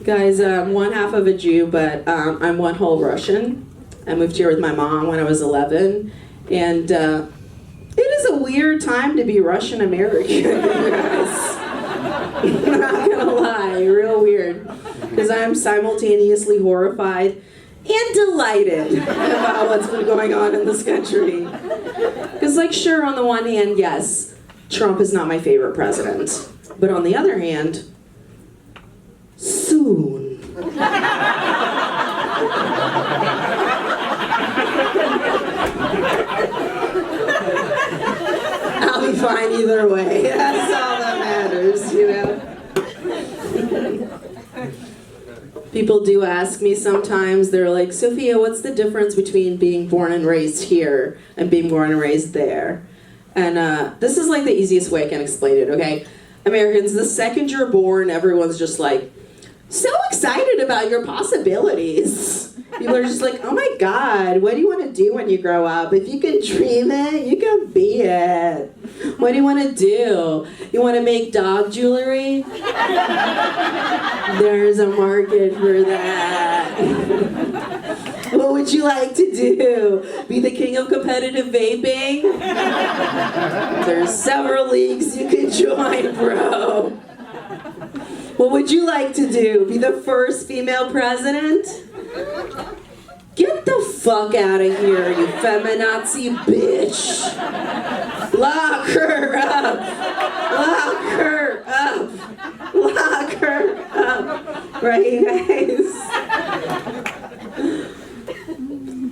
Guys, I'm one half of a Jew, but I'm one whole Russian. I moved here with my mom when I was 11, and it is a weird time to be Russian American, you guys. I'm not gonna lie, real weird. Because I'm simultaneously horrified and delighted about what's been going on in this country. Because, like, sure, on the one hand, yes, Trump is not my favorite president. But on the other hand, soon. I'll be fine either way. That's all that matters, you know? People do ask me sometimes, they're like, Sophia, what's the difference between being born and raised here and being born and raised there? And this is like the easiest way I can explain it, okay? Americans, the second you're born, everyone's just like, so excited about your possibilities. People are just like, oh my God, what do you want to do when you grow up? If you can dream it, you can be it. What do you want to do? You want to make dog jewelry? There's a market for that. What would you like to do? Be the king of competitive vaping? There's several leagues you can join, bro. What would you like to do? Be the first female president? Get the fuck out of here, you feminazi bitch. Lock her up. Lock her up. Lock her up. Right, you guys?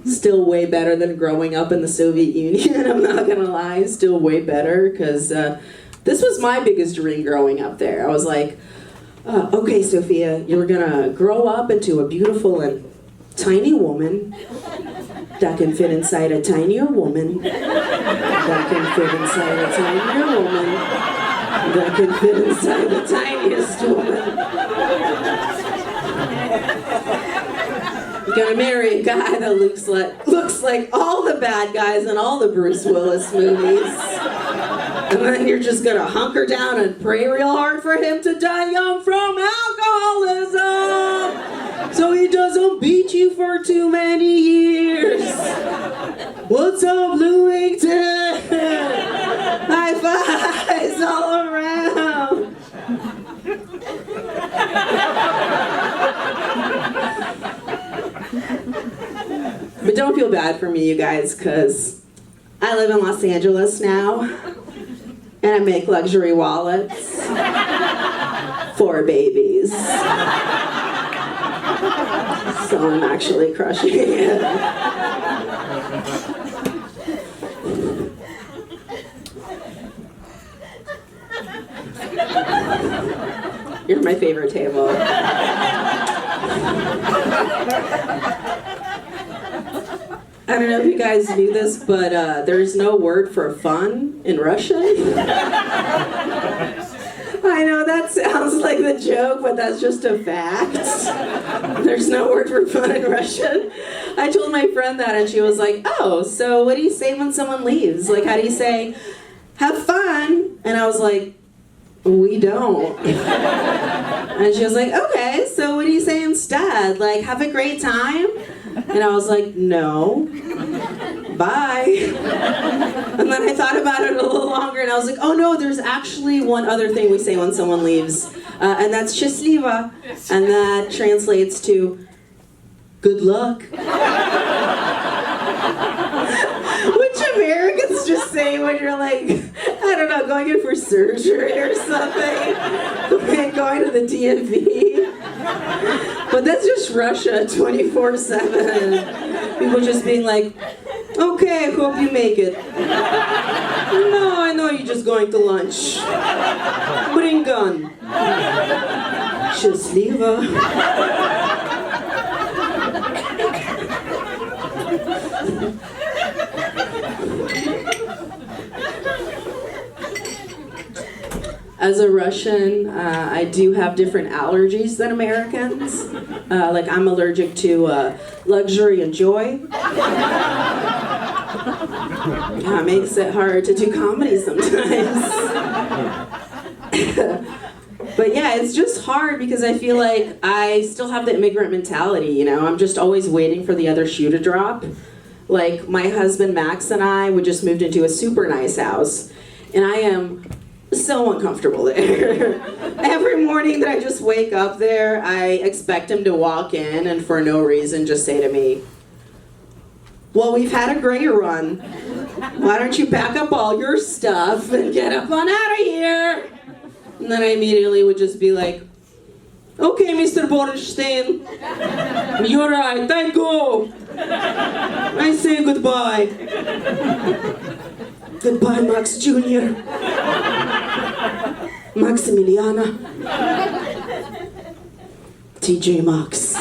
Still way better than growing up in the Soviet Union, I'm not gonna lie. Still way better, because this was my biggest dream growing up there. I was like, okay, Sophia, you're gonna grow up into a beautiful and tiny woman that can fit inside a tinier woman, that can fit inside a tinier woman, that can fit inside the tiniest woman. You're gonna marry a guy that looks like all the bad guys in all the Bruce Willis movies. And then you're just gonna hunker down and pray real hard for him to die young from alcoholism, so he doesn't beat you for too many years. What's up, Bloomington? High fives all around. But don't feel bad for me, you guys, because I live in Los Angeles now, and I make luxury wallets for babies. So I'm actually crushing it. You're my favorite table. I don't know if you guys knew this, but there's no word for fun in Russian. I know that sounds like the joke, but that's just a fact. There's no word for fun in Russian. I told my friend that, and she was like, oh, so what do you say when someone leaves? Like, how do you say, have fun? And I was like, we don't. And she was like, okay, so what do you say instead? Like, have a great time? And I was like, no, bye. And then I thought about it a little longer, and I was like, oh no, there's actually one other thing we say when someone leaves, and that's счастливо, and that translates to good luck. Which Americans just say when you're like, I don't know, going in for surgery or something, going to the DMV. But that's just Russia 24/7. People just being like, okay, hope you make it. No, I know you're just going to lunch. Bring gun. Счастливо. As a Russian, I do have different allergies than Americans. Like, I'm allergic to luxury and joy. It makes it hard to do comedy sometimes. But yeah, it's just hard because I feel like I still have the immigrant mentality, you know? I'm just always waiting for the other shoe to drop. Like, my husband Max and we just moved into a super nice house, and I am so uncomfortable there. Every morning that I just wake up there, I expect him to walk in and for no reason just say to me, well, we've had a great run. Why don't you pack up all your stuff and get up on out of here? And then I immediately would just be like, okay, Mr. Borenstein, you're right, I go. I say goodbye. Goodbye, Max Jr. Maximiliana. TJ Maxx.